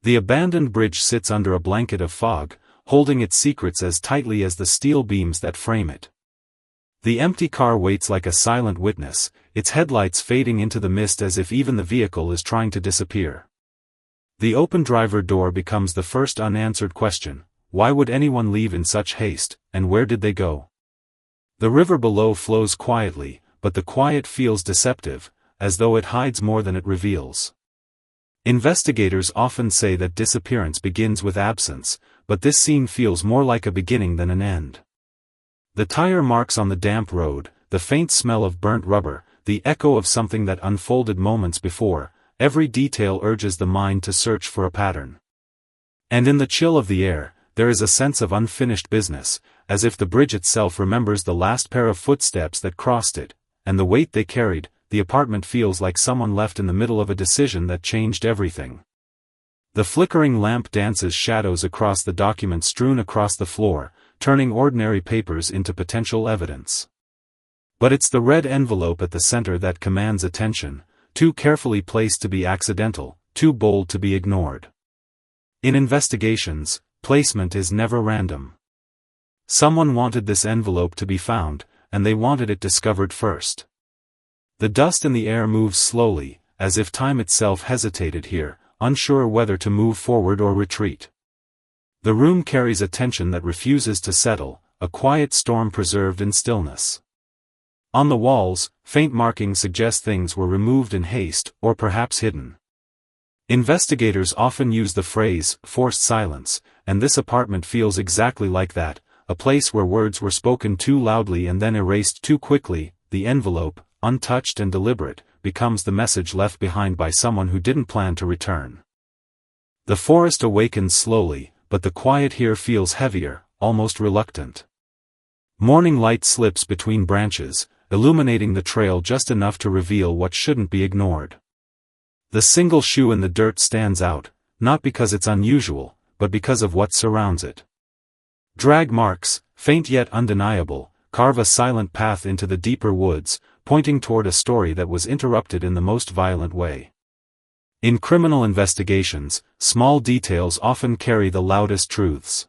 The abandoned bridge sits under a blanket of fog, holding its secrets as tightly as the steel beams that frame it. The empty car waits like a silent witness, its headlights fading into the mist as if even the vehicle is trying to disappear. The open driver door becomes the first unanswered question: why would anyone leave in such haste, and where did they go? The river below flows quietly, but the quiet feels deceptive, as though it hides more than it reveals. Investigators often say that disappearance begins with absence, but this scene feels more like a beginning than an end. The tire marks on the damp road, the faint smell of burnt rubber, the echo of something that unfolded moments before, every detail urges the mind to search for a pattern. And in the chill of the air, there is a sense of unfinished business, as if the bridge itself remembers the last pair of footsteps that crossed it, and the weight they carried. The apartment feels like someone left in the middle of a decision that changed everything. The flickering lamp dances shadows across the documents strewn across the floor, turning ordinary papers into potential evidence. But it's the red envelope at the center that commands attention, too carefully placed to be accidental, too bold to be ignored. In investigations, placement is never random. Someone wanted this envelope to be found, and they wanted it discovered first. The dust in the air moves slowly, as if time itself hesitated here, unsure whether to move forward or retreat. The room carries a tension that refuses to settle, a quiet storm preserved in stillness. On the walls, faint markings suggest things were removed in haste, or perhaps hidden. Investigators often use the phrase, forced silence, and this apartment feels exactly like that, a place where words were spoken too loudly and then erased too quickly. The envelope, untouched and deliberate, becomes the message left behind by someone who didn't plan to return. The forest awakens slowly, but the quiet here feels heavier, almost reluctant. Morning light slips between branches, illuminating the trail just enough to reveal what shouldn't be ignored. The single shoe in the dirt stands out, not because it's unusual, but because of what surrounds it. Drag marks, faint yet undeniable, carve a silent path into the deeper woods, pointing toward a story that was interrupted in the most violent way. In criminal investigations, small details often carry the loudest truths.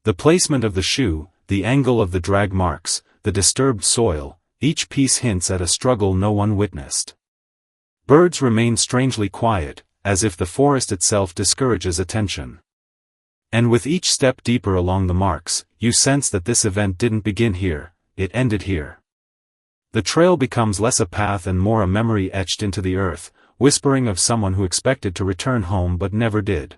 The placement of the shoe, the angle of the drag marks, the disturbed soil, each piece hints at a struggle no one witnessed. Birds remain strangely quiet, as if the forest itself discourages attention. And with each step deeper along the marks, you sense that this event didn't begin here, it ended here. The trail becomes less a path and more a memory etched into the earth, whispering of someone who expected to return home but never did.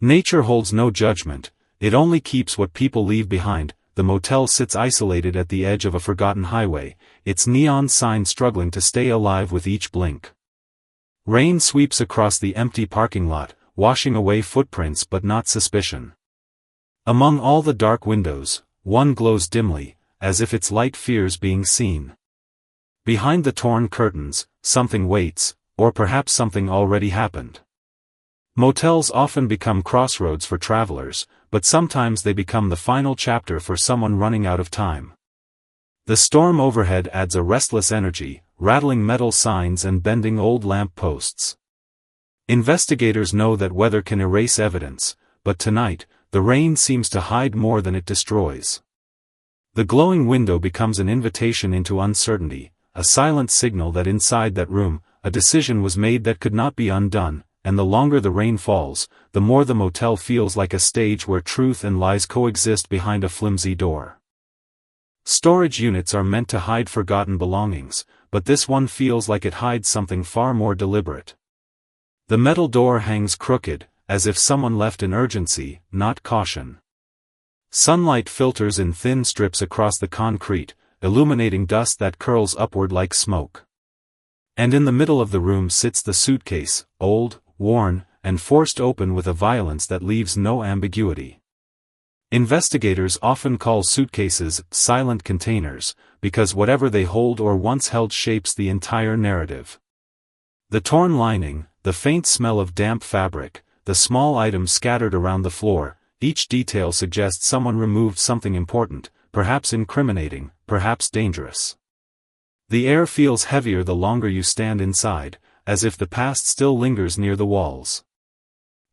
Nature holds no judgment, it only keeps what people leave behind. The motel sits isolated at the edge of a forgotten highway, its neon sign struggling to stay alive with each blink. Rain sweeps across the empty parking lot, washing away footprints but not suspicion. Among all the dark windows, one glows dimly, as if its light fears being seen. Behind the torn curtains, something waits, or perhaps something already happened. Motels often become crossroads for travelers, but sometimes they become the final chapter for someone running out of time. The storm overhead adds a restless energy, rattling metal signs and bending old lamp posts. Investigators know that weather can erase evidence, but tonight, the rain seems to hide more than it destroys. The glowing window becomes an invitation into uncertainty, a silent signal that inside that room, a decision was made that could not be undone, and the longer the rain falls, the more the motel feels like a stage where truth and lies coexist behind a flimsy door. Storage units are meant to hide forgotten belongings, but this one feels like it hides something far more deliberate. The metal door hangs crooked, as if someone left in urgency, not caution. Sunlight filters in thin strips across the concrete, illuminating dust that curls upward like smoke. And in the middle of the room sits the suitcase, old, worn, and forced open with a violence that leaves no ambiguity. Investigators often call suitcases silent containers, because whatever they hold or once held shapes the entire narrative. The torn lining, the faint smell of damp fabric, the small items scattered around the floor, each detail suggests someone removed something important, perhaps incriminating, perhaps dangerous. The air feels heavier the longer you stand inside, as if the past still lingers near the walls.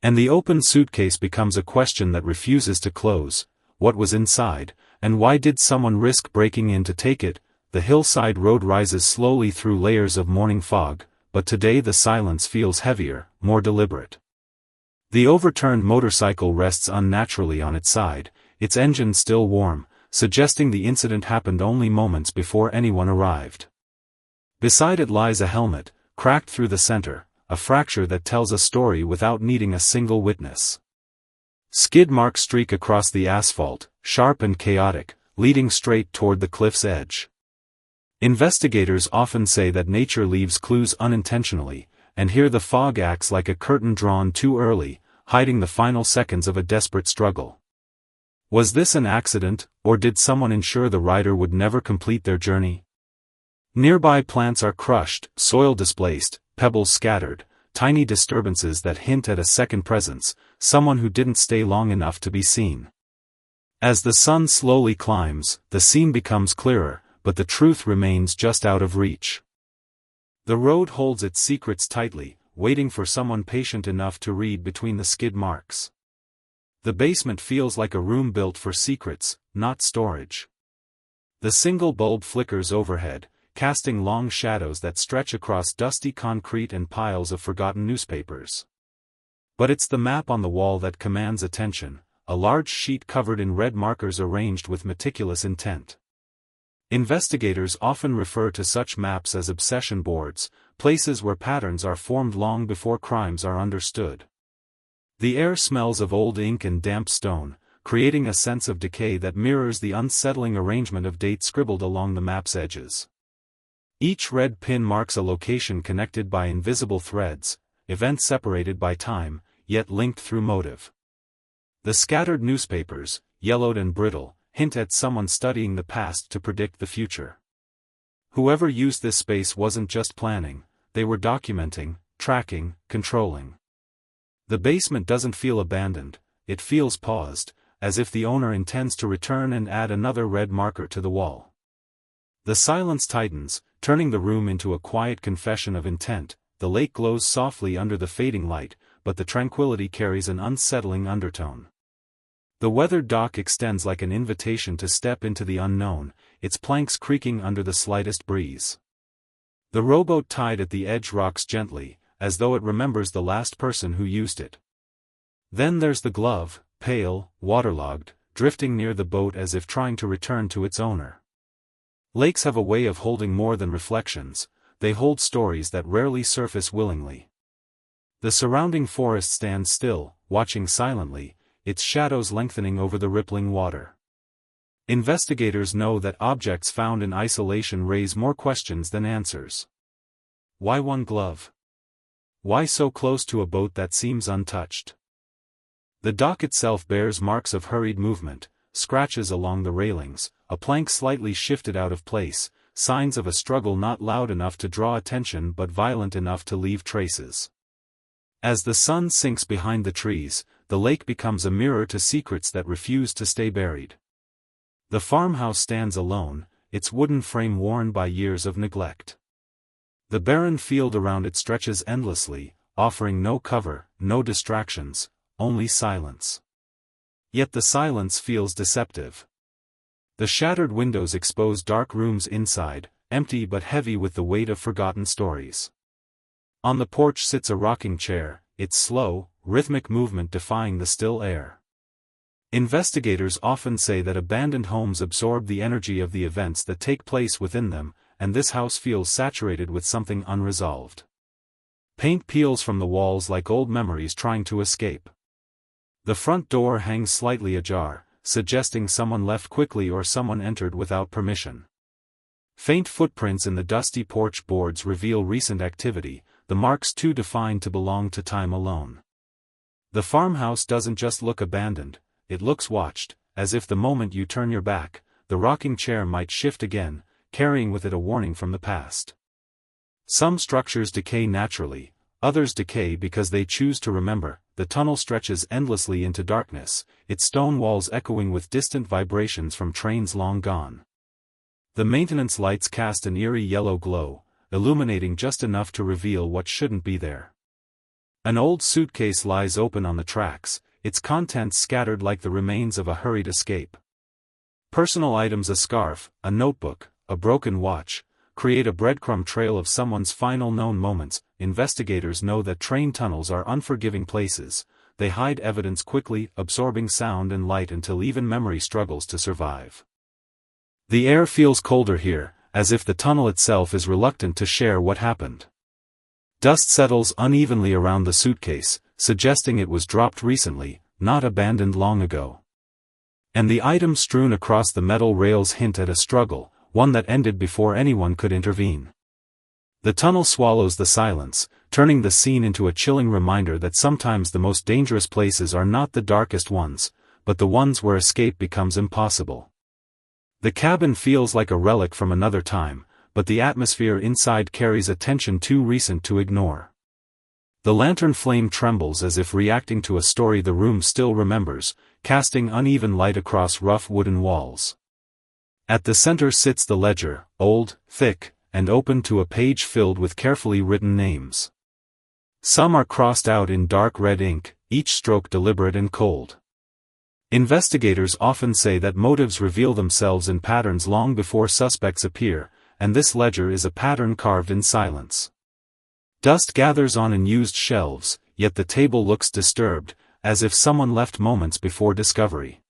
And the open suitcase becomes a question that refuses to close. What was inside, and why did someone risk breaking in to take it? The hillside road rises slowly through layers of morning fog, but today the silence feels heavier, more deliberate. The overturned motorcycle rests unnaturally on its side, its engine still warm, suggesting the incident happened only moments before anyone arrived. Beside it lies a helmet, cracked through the center, a fracture that tells a story without needing a single witness. Skid marks streak across the asphalt, sharp and chaotic, leading straight toward the cliff's edge. Investigators often say that nature leaves clues unintentionally, and here the fog acts like a curtain drawn too early, hiding the final seconds of a desperate struggle. Was this an accident, or did someone ensure the rider would never complete their journey? Nearby plants are crushed, soil displaced, pebbles scattered, tiny disturbances that hint at a second presence, someone who didn't stay long enough to be seen. As the sun slowly climbs, the scene becomes clearer, but the truth remains just out of reach. The road holds its secrets tightly, waiting for someone patient enough to read between the skid marks. The basement feels like a room built for secrets, not storage. The single bulb flickers overhead, casting long shadows that stretch across dusty concrete and piles of forgotten newspapers. But it's the map on the wall that commands attention, a large sheet covered in red markers arranged with meticulous intent. Investigators often refer to such maps as obsession boards, places where patterns are formed long before crimes are understood. The air smells of old ink and damp stone, creating a sense of decay that mirrors the unsettling arrangement of dates scribbled along the map's edges. Each red pin marks a location connected by invisible threads, events separated by time, yet linked through motive. The scattered newspapers, yellowed and brittle, hint at someone studying the past to predict the future. Whoever used this space wasn't just planning, they were documenting, tracking, controlling. The basement doesn't feel abandoned, it feels paused, as if the owner intends to return and add another red marker to the wall. The silence tightens, turning the room into a quiet confession of intent. The lake glows softly under the fading light, but the tranquility carries an unsettling undertone. The weathered dock extends like an invitation to step into the unknown, its planks creaking under the slightest breeze. The rowboat tied at the edge rocks gently, as though it remembers the last person who used it. Then there's the glove, pale, waterlogged, drifting near the boat as if trying to return to its owner. Lakes have a way of holding more than reflections, they hold stories that rarely surface willingly. The surrounding forest stands still, watching silently, its shadows lengthening over the rippling water. Investigators know that objects found in isolation raise more questions than answers. Why one glove? Why so close to a boat that seems untouched? The dock itself bears marks of hurried movement, scratches along the railings, a plank slightly shifted out of place, signs of a struggle not loud enough to draw attention but violent enough to leave traces. As the sun sinks behind the trees, the lake becomes a mirror to secrets that refuse to stay buried. The farmhouse stands alone, its wooden frame worn by years of neglect. The barren field around it stretches endlessly, offering no cover, no distractions, only silence. Yet the silence feels deceptive. The shattered windows expose dark rooms inside, empty but heavy with the weight of forgotten stories. On the porch sits a rocking chair, its slow, rhythmic movement defying the still air. Investigators often say that abandoned homes absorb the energy of the events that take place within them, and this house feels saturated with something unresolved. Paint peels from the walls like old memories trying to escape. The front door hangs slightly ajar, suggesting someone left quickly or someone entered without permission. Faint footprints in the dusty porch boards reveal recent activity, the marks too defined to belong to time alone. The farmhouse doesn't just look abandoned, it looks watched, as if the moment you turn your back, the rocking chair might shift again, carrying with it a warning from the past. Some structures decay naturally, others decay because they choose to remember. The tunnel stretches endlessly into darkness, its stone walls echoing with distant vibrations from trains long gone. The maintenance lights cast an eerie yellow glow, illuminating just enough to reveal what shouldn't be there. An old suitcase lies open on the tracks, its contents scattered like the remains of a hurried escape. Personal items, a scarf, a notebook, a broken watch, create a breadcrumb trail of someone's final known moments. Investigators know that train tunnels are unforgiving places. They hide evidence quickly, absorbing sound and light until even memory struggles to survive. The air feels colder here, as if the tunnel itself is reluctant to share what happened. Dust settles unevenly around the suitcase, suggesting it was dropped recently, not abandoned long ago. And the items strewn across the metal rails hint at a struggle, one that ended before anyone could intervene. The tunnel swallows the silence, turning the scene into a chilling reminder that sometimes the most dangerous places are not the darkest ones, but the ones where escape becomes impossible. The cabin feels like a relic from another time, but the atmosphere inside carries a tension too recent to ignore. The lantern flame trembles as if reacting to a story the room still remembers, casting uneven light across rough wooden walls. At the center sits the ledger, old, thick, and open to a page filled with carefully written names. Some are crossed out in dark red ink, each stroke deliberate and cold. Investigators often say that motives reveal themselves in patterns long before suspects appear, and this ledger is a pattern carved in silence. Dust gathers on unused shelves, yet the table looks disturbed, as if someone left moments before discovery.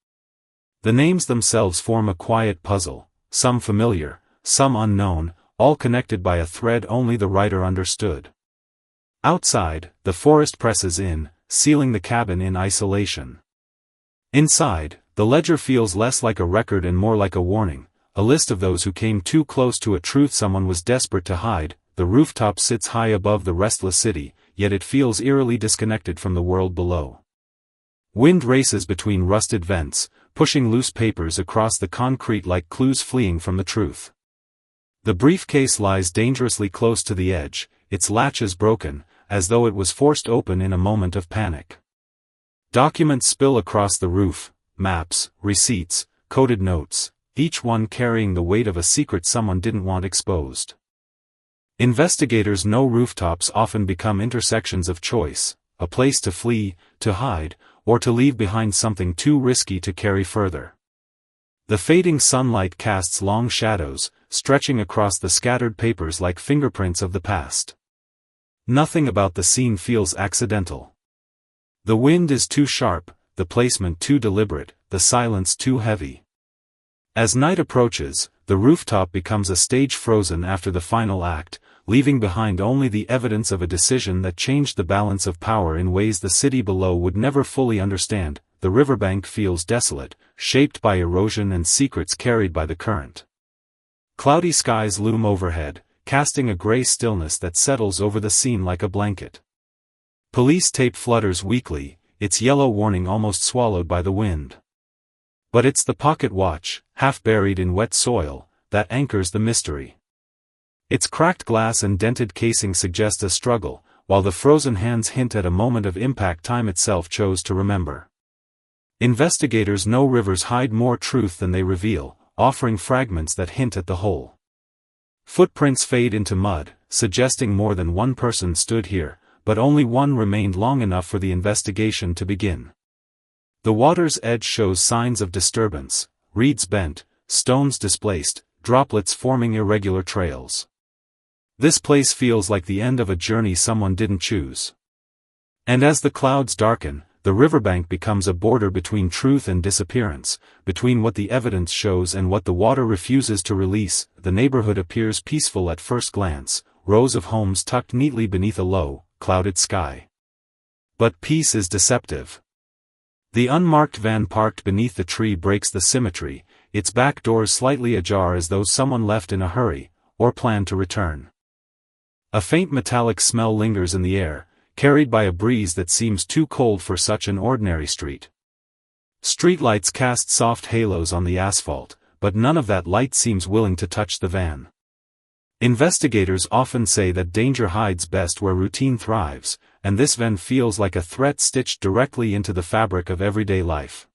The names themselves form a quiet puzzle, some familiar, some unknown, all connected by a thread only the writer understood. Outside, the forest presses in, sealing the cabin in isolation. Inside, the ledger feels less like a record and more like a warning, a list of those who came too close to a truth someone was desperate to hide. The rooftop sits high above the restless city, yet it feels eerily disconnected from the world below. Wind races between rusted vents, pushing loose papers across the concrete like clues fleeing from the truth. The briefcase lies dangerously close to the edge, its latches broken, as though it was forced open in a moment of panic. Documents spill across the roof, maps, receipts, coded notes, each one carrying the weight of a secret someone didn't want exposed. Investigators know rooftops often become intersections of choice, a place to flee, to hide, or to leave behind something too risky to carry further. The fading sunlight casts long shadows, stretching across the scattered papers like fingerprints of the past. Nothing about the scene feels accidental. The wind is too sharp, the placement too deliberate, the silence too heavy. As night approaches, the rooftop becomes a stage frozen after the final act, leaving behind only the evidence of a decision that changed the balance of power in ways the city below would never fully understand. The riverbank feels desolate, shaped by erosion and secrets carried by the current. Cloudy skies loom overhead, casting a gray stillness that settles over the scene like a blanket. Police tape flutters weakly, its yellow warning almost swallowed by the wind. But it's the pocket watch, half buried in wet soil, that anchors the mystery. Its cracked glass and dented casing suggest a struggle, while the frozen hands hint at a moment of impact time itself chose to remember. Investigators know rivers hide more truth than they reveal, offering fragments that hint at the whole. Footprints fade into mud, suggesting more than one person stood here, but only one remained long enough for the investigation to begin. The water's edge shows signs of disturbance, reeds bent, stones displaced, droplets forming irregular trails. This place feels like the end of a journey someone didn't choose. And as the clouds darken, the riverbank becomes a border between truth and disappearance, between what the evidence shows and what the water refuses to release. The neighborhood appears peaceful at first glance, rows of homes tucked neatly beneath a low, clouded sky. But peace is deceptive. The unmarked van parked beneath the tree breaks the symmetry, its back doors slightly ajar as though someone left in a hurry, or planned to return. A faint metallic smell lingers in the air, carried by a breeze that seems too cold for such an ordinary street. Streetlights cast soft halos on the asphalt, but none of that light seems willing to touch the van. Investigators often say that danger hides best where routine thrives, and this van feels like a threat stitched directly into the fabric of everyday life.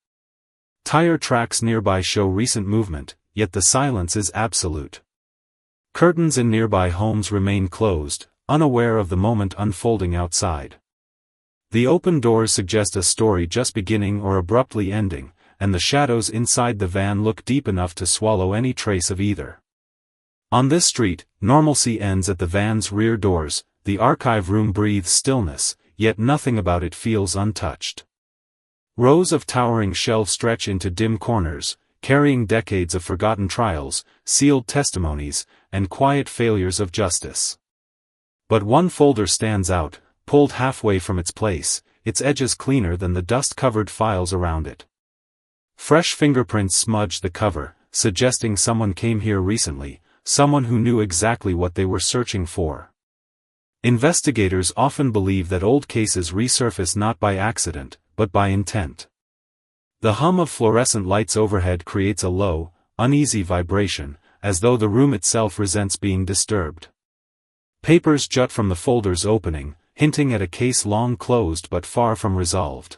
Tire tracks nearby show recent movement, yet the silence is absolute. Curtains in nearby homes remain closed, unaware of the moment unfolding outside. The open doors suggest a story just beginning or abruptly ending, and the shadows inside the van look deep enough to swallow any trace of either. On this street, normalcy ends at the van's rear doors. The archive room breathes stillness, yet nothing about it feels untouched. Rows of towering shelves stretch into dim corners, carrying decades of forgotten trials, sealed testimonies, and quiet failures of justice. But one folder stands out, pulled halfway from its place, its edges cleaner than the dust-covered files around it. Fresh fingerprints smudge the cover, suggesting someone came here recently, someone who knew exactly what they were searching for. Investigators often believe that old cases resurface not by accident, but by intent. The hum of fluorescent lights overhead creates a low, uneasy vibration, as though the room itself resents being disturbed. Papers jut from the folder's opening, hinting at a case long closed but far from resolved.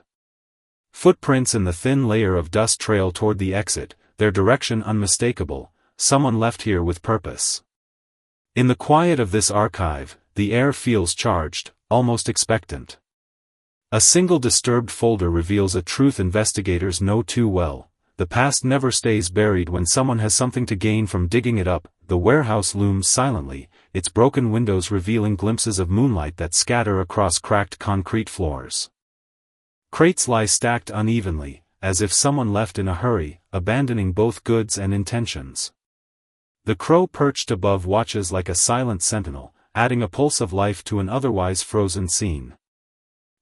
Footprints in the thin layer of dust trail toward the exit, their direction unmistakable, someone left here with purpose. In the quiet of this archive, the air feels charged, almost expectant. A single disturbed folder reveals a truth investigators know too well: the past never stays buried when someone has something to gain from digging it up. The warehouse looms silently, its broken windows revealing glimpses of moonlight that scatter across cracked concrete floors. Crates lie stacked unevenly, as if someone left in a hurry, abandoning both goods and intentions. The crow perched above watches like a silent sentinel, adding a pulse of life to an otherwise frozen scene.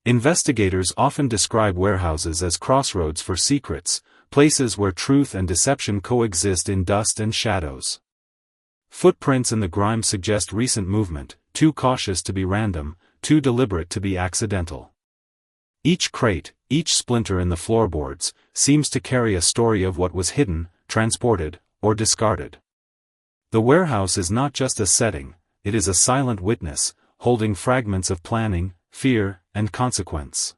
Investigators often describe warehouses as crossroads for secrets, places where truth and deception coexist in dust and shadows. Footprints in the grime suggest recent movement, too cautious to be random, too deliberate to be accidental. Each crate, each splinter in the floorboards, seems to carry a story of what was hidden, transported, or discarded. The warehouse is not just a setting, it is a silent witness, holding fragments of planning, fear, and consequence.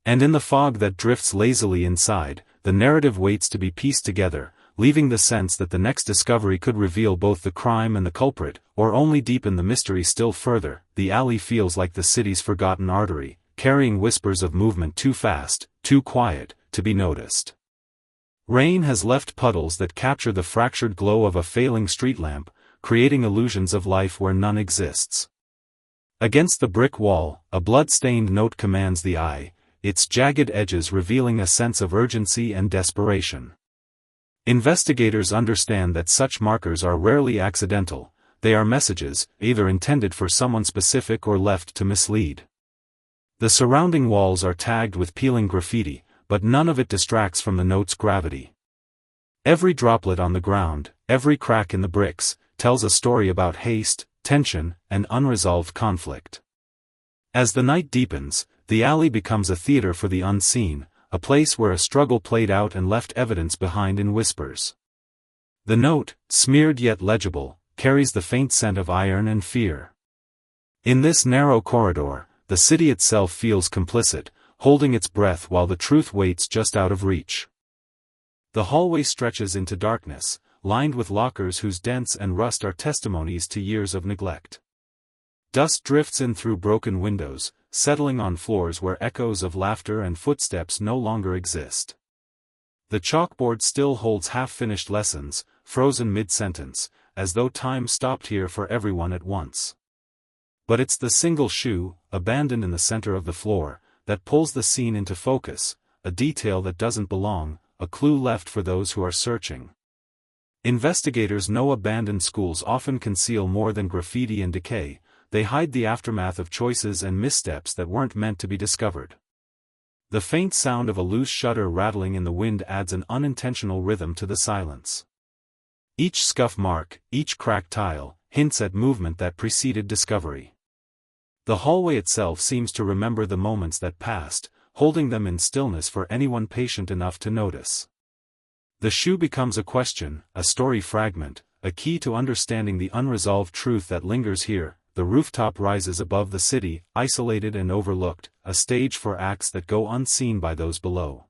And in the fog that drifts lazily inside, the narrative waits to be pieced together, leaving the sense that the next discovery could reveal both the crime and the culprit, or only deepen the mystery still further. The alley feels like the city's forgotten artery, carrying whispers of movement too fast, too quiet, to be noticed. Rain has left puddles that capture the fractured glow of a failing street lamp, creating illusions of life where none exists. Against the brick wall, a blood-stained note commands the eye, its jagged edges revealing a sense of urgency and desperation. Investigators understand that such markers are rarely accidental, they are messages, either intended for someone specific or left to mislead. The surrounding walls are tagged with peeling graffiti, but none of it distracts from the note's gravity. Every droplet on the ground, every crack in the bricks, tells a story about haste, tension, and unresolved conflict. As the night deepens, the alley becomes a theater for the unseen, a place where a struggle played out and left evidence behind in whispers. The note, smeared yet legible, carries the faint scent of iron and fear. In this narrow corridor, the city itself feels complicit, holding its breath while the truth waits just out of reach. The hallway stretches into darkness, lined with lockers whose dents and rust are testimonies to years of neglect. Dust drifts in through broken windows, settling on floors where echoes of laughter and footsteps no longer exist. The chalkboard still holds half-finished lessons, frozen mid-sentence, as though time stopped here for everyone at once. But it's the single shoe, abandoned in the center of the floor, that pulls the scene into focus, a detail that doesn't belong, a clue left for those who are searching. Investigators know abandoned schools often conceal more than graffiti and decay, they hide the aftermath of choices and missteps that weren't meant to be discovered. The faint sound of a loose shutter rattling in the wind adds an unintentional rhythm to the silence. Each scuff mark, each cracked tile, hints at movement that preceded discovery. The hallway itself seems to remember the moments that passed, holding them in stillness for anyone patient enough to notice. The shoe becomes a question, a story fragment, a key to understanding the unresolved truth that lingers here. The rooftop rises above the city, isolated and overlooked, a stage for acts that go unseen by those below.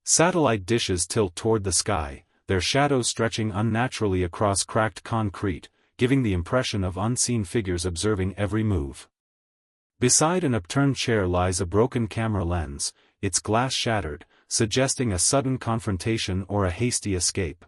Satellite dishes tilt toward the sky, their shadows stretching unnaturally across cracked concrete, giving the impression of unseen figures observing every move. Beside an upturned chair lies a broken camera lens, its glass shattered, suggesting a sudden confrontation or a hasty escape.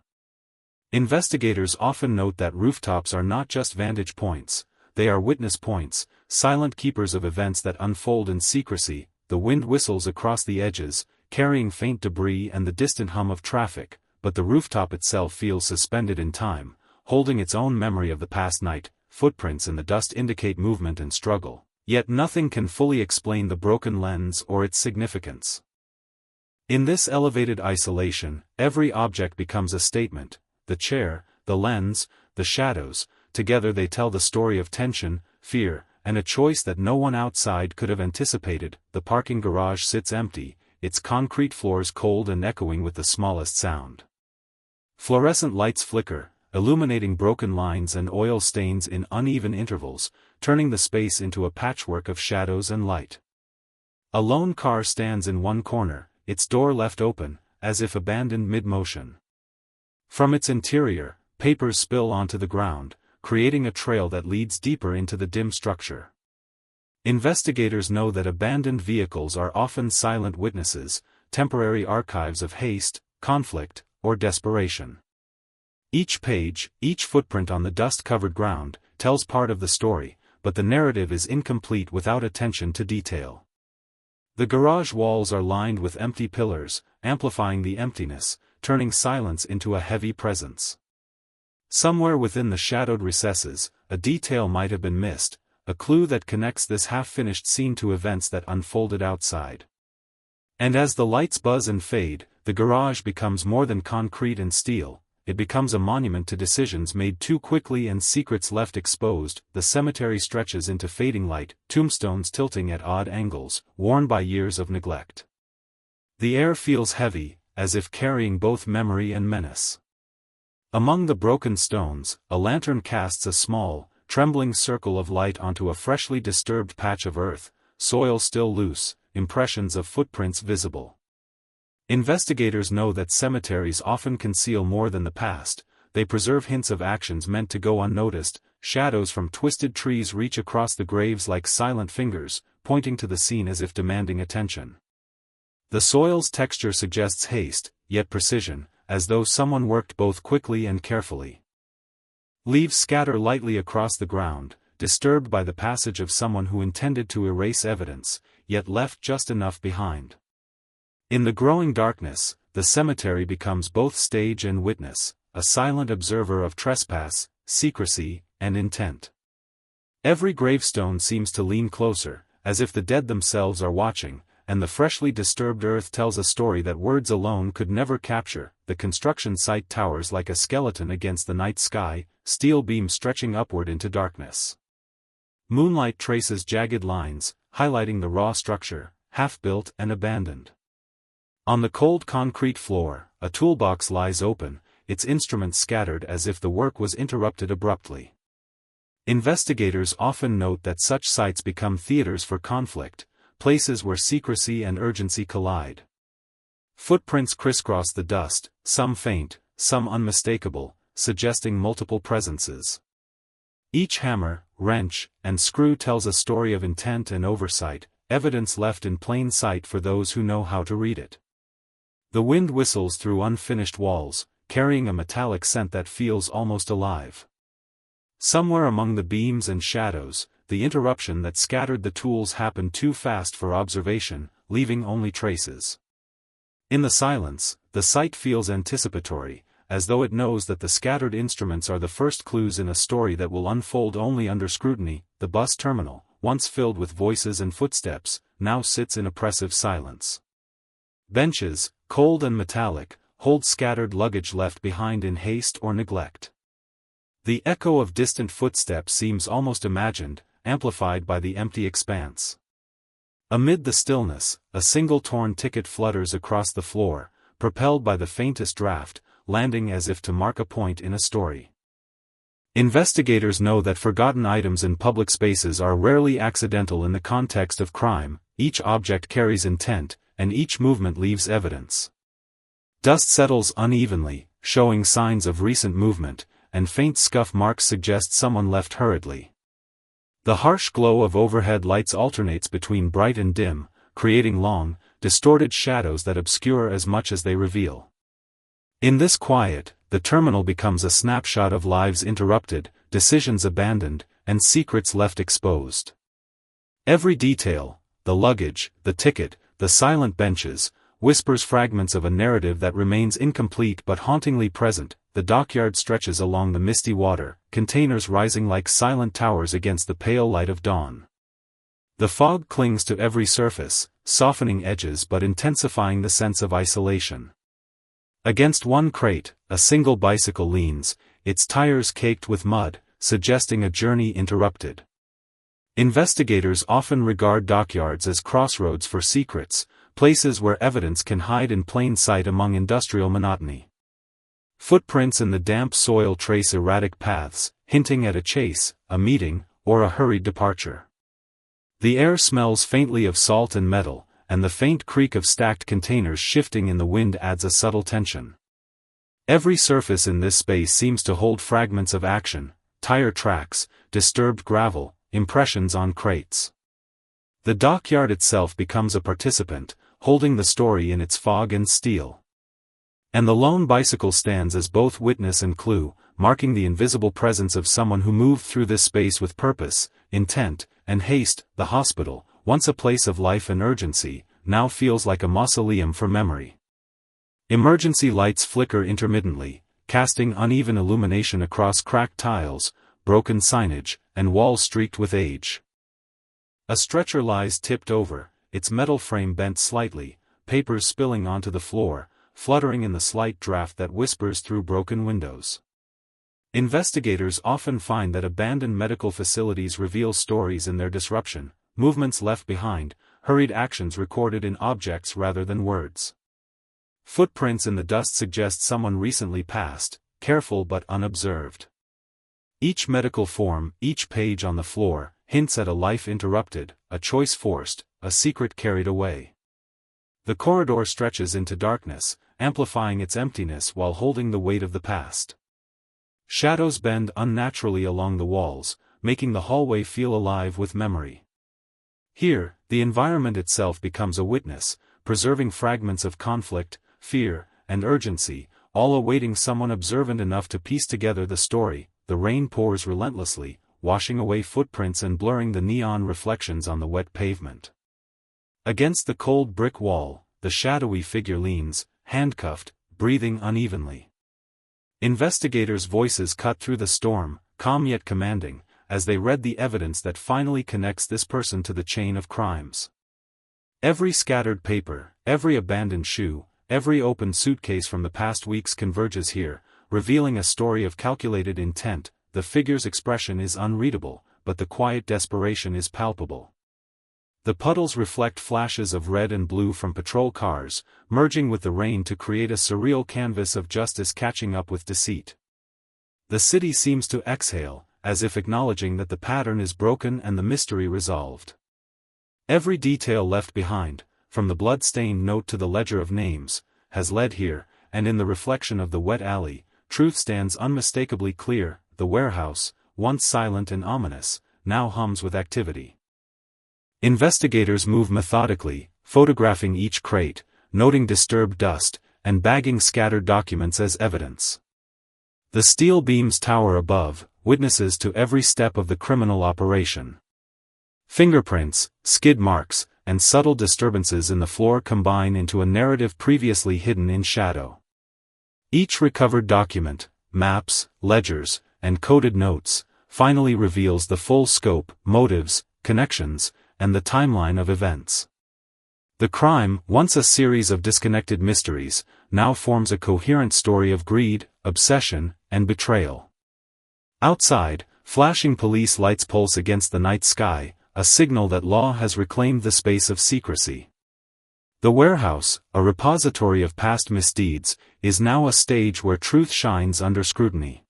Investigators often note that rooftops are not just vantage points, they are witness points, silent keepers of events that unfold in secrecy. The wind whistles across the edges, carrying faint debris and the distant hum of traffic, but the rooftop itself feels suspended in time, holding its own memory of the past night. Footprints in the dust indicate movement and struggle, yet nothing can fully explain the broken lens or its significance. In this elevated isolation, every object becomes a statement: the chair, the lens, the shadows, together they tell the story of tension, fear, and a choice that no one outside could have anticipated. The parking garage sits empty, its concrete floors cold and echoing with the smallest sound. Fluorescent lights flicker, illuminating broken lines and oil stains in uneven intervals, turning the space into a patchwork of shadows and light. A lone car stands in one corner, its door left open, as if abandoned mid-motion. From its interior, papers spill onto the ground, creating a trail that leads deeper into the dim structure. Investigators know that abandoned vehicles are often silent witnesses, temporary archives of haste, conflict, or desperation. Each page, each footprint on the dust-covered ground, tells part of the story, but the narrative is incomplete without attention to detail. The garage walls are lined with empty pillars, amplifying the emptiness, turning silence into a heavy presence. Somewhere within the shadowed recesses, a detail might have been missed, a clue that connects this half-finished scene to events that unfolded outside. And as the lights buzz and fade, the garage becomes more than concrete and steel. It becomes a monument to decisions made too quickly and secrets left exposed. The cemetery stretches into fading light, tombstones tilting at odd angles, worn by years of neglect. The air feels heavy, as if carrying both memory and menace. Among the broken stones, a lantern casts a small, trembling circle of light onto a freshly disturbed patch of earth, soil still loose, impressions of footprints visible. Investigators know that cemeteries often conceal more than the past. They preserve hints of actions meant to go unnoticed. Shadows from twisted trees reach across the graves like silent fingers, pointing to the scene as if demanding attention. The soil's texture suggests haste, yet precision, as though someone worked both quickly and carefully. Leaves scatter lightly across the ground, disturbed by the passage of someone who intended to erase evidence, yet left just enough behind. In the growing darkness, the cemetery becomes both stage and witness, a silent observer of trespass, secrecy, and intent. Every gravestone seems to lean closer, as if the dead themselves are watching, and the freshly disturbed earth tells a story that words alone could never capture. The construction site towers like a skeleton against the night sky, steel beams stretching upward into darkness. Moonlight traces jagged lines, highlighting the raw structure, half-built and abandoned. On the cold concrete floor, a toolbox lies open, its instruments scattered as if the work was interrupted abruptly. Investigators often note that such sites become theaters for conflict, places where secrecy and urgency collide. Footprints crisscross the dust, some faint, some unmistakable, suggesting multiple presences. Each hammer, wrench, and screw tells a story of intent and oversight, evidence left in plain sight for those who know how to read it. The wind whistles through unfinished walls, carrying a metallic scent that feels almost alive. Somewhere among the beams and shadows, the interruption that scattered the tools happened too fast for observation, leaving only traces. In the silence, the site feels anticipatory, as though it knows that the scattered instruments are the first clues in a story that will unfold only under scrutiny. The bus terminal, once filled with voices and footsteps, now sits in oppressive silence. Benches, cold and metallic, hold scattered luggage left behind in haste or neglect. The echo of distant footsteps seems almost imagined, amplified by the empty expanse. Amid the stillness, a single torn ticket flutters across the floor, propelled by the faintest draft, landing as if to mark a point in a story. Investigators know that forgotten items in public spaces are rarely accidental in the context of crime. Each object carries intent, and each movement leaves evidence. Dust settles unevenly, showing signs of recent movement, and faint scuff marks suggest someone left hurriedly. The harsh glow of overhead lights alternates between bright and dim, creating long, distorted shadows that obscure as much as they reveal. In this quiet, the terminal becomes a snapshot of lives interrupted, decisions abandoned, and secrets left exposed. Every detail, the luggage, the ticket, the silent benches, whispers fragments of a narrative that remains incomplete but hauntingly present. The dockyard stretches along the misty water, containers rising like silent towers against the pale light of dawn. The fog clings to every surface, softening edges but intensifying the sense of isolation. Against one crate, a single bicycle leans, its tires caked with mud, suggesting a journey interrupted. Investigators often regard dockyards as crossroads for secrets, places where evidence can hide in plain sight among industrial monotony. Footprints in the damp soil trace erratic paths, hinting at a chase, a meeting, or a hurried departure. The air smells faintly of salt and metal, and the faint creak of stacked containers shifting in the wind adds a subtle tension. Every surface in this space seems to hold fragments of action, tire tracks, disturbed gravel, impressions on crates. The dockyard itself becomes a participant, holding the story in its fog and steel. And the lone bicycle stands as both witness and clue, marking the invisible presence of someone who moved through this space with purpose, intent, and haste. The hospital, once a place of life and urgency, now feels like a mausoleum for memory. Emergency lights flicker intermittently, casting uneven illumination across cracked tiles, broken signage, and walls streaked with age. A stretcher lies tipped over, its metal frame bent slightly, papers spilling onto the floor, fluttering in the slight draft that whispers through broken windows. Investigators often find that abandoned medical facilities reveal stories in their disruption, movements left behind, hurried actions recorded in objects rather than words. Footprints in the dust suggest someone recently passed, careful but unobserved. Each medical form, each page on the floor, hints at a life interrupted, a choice forced, a secret carried away. The corridor stretches into darkness, amplifying its emptiness while holding the weight of the past. Shadows bend unnaturally along the walls, making the hallway feel alive with memory. Here, the environment itself becomes a witness, preserving fragments of conflict, fear, and urgency, all awaiting someone observant enough to piece together the story. The rain pours relentlessly, washing away footprints and blurring the neon reflections on the wet pavement. Against the cold brick wall, the shadowy figure leans, handcuffed, breathing unevenly. Investigators' voices cut through the storm, calm yet commanding, as they read the evidence that finally connects this person to the chain of crimes. Every scattered paper, every abandoned shoe, every open suitcase from the past weeks converges here, revealing a story of calculated intent. The figure's expression is unreadable, but the quiet desperation is palpable. The puddles reflect flashes of red and blue from patrol cars, merging with the rain to create a surreal canvas of justice catching up with deceit. The city seems to exhale, as if acknowledging that the pattern is broken and the mystery resolved. Every detail left behind, from the blood-stained note to the ledger of names, has led here, and in the reflection of the wet alley, truth stands unmistakably clear. The warehouse, once silent and ominous, now hums with activity. Investigators move methodically, photographing each crate, noting disturbed dust, and bagging scattered documents as evidence. The steel beams tower above, witnesses to every step of the criminal operation. Fingerprints, skid marks, and subtle disturbances in the floor combine into a narrative previously hidden in shadow. Each recovered document, maps, ledgers, and coded notes, finally reveals the full scope, motives, connections, and the timeline of events. The crime, once a series of disconnected mysteries, now forms a coherent story of greed, obsession, and betrayal. Outside, flashing police lights pulse against the night sky, a signal that law has reclaimed the space of secrecy. The warehouse, a repository of past misdeeds, is now a stage where truth shines under scrutiny.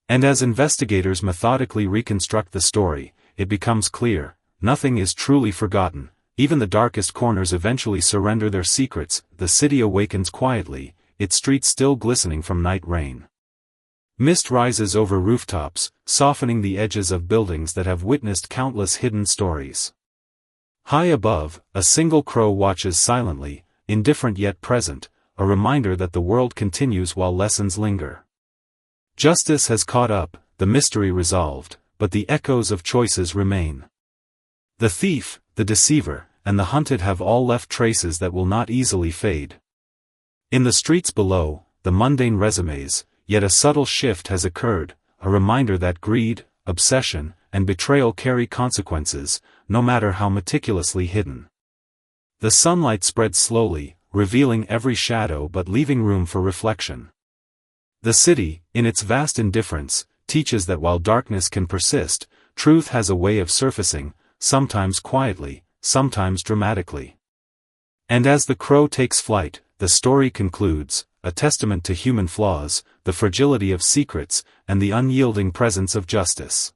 And as investigators methodically reconstruct the story, it becomes clear, nothing is truly forgotten. Even the darkest corners eventually surrender their secrets. The city awakens quietly, its streets still glistening from night rain. Mist rises over rooftops, softening the edges of buildings that have witnessed countless hidden stories. High above, a single crow watches silently, indifferent yet present, a reminder that the world continues while lessons linger. Justice has caught up, the mystery resolved, but the echoes of choices remain. The thief, the deceiver, and the hunted have all left traces that will not easily fade. In the streets below, the mundane resumes, yet a subtle shift has occurred, a reminder that greed, obsession, and betrayal carry consequences, no matter how meticulously hidden. The sunlight spreads slowly, revealing every shadow but leaving room for reflection. The city, in its vast indifference, teaches that while darkness can persist, truth has a way of surfacing, sometimes quietly, sometimes dramatically. And as the crow takes flight, the story concludes, a testament to human flaws, the fragility of secrets, and the unyielding presence of justice.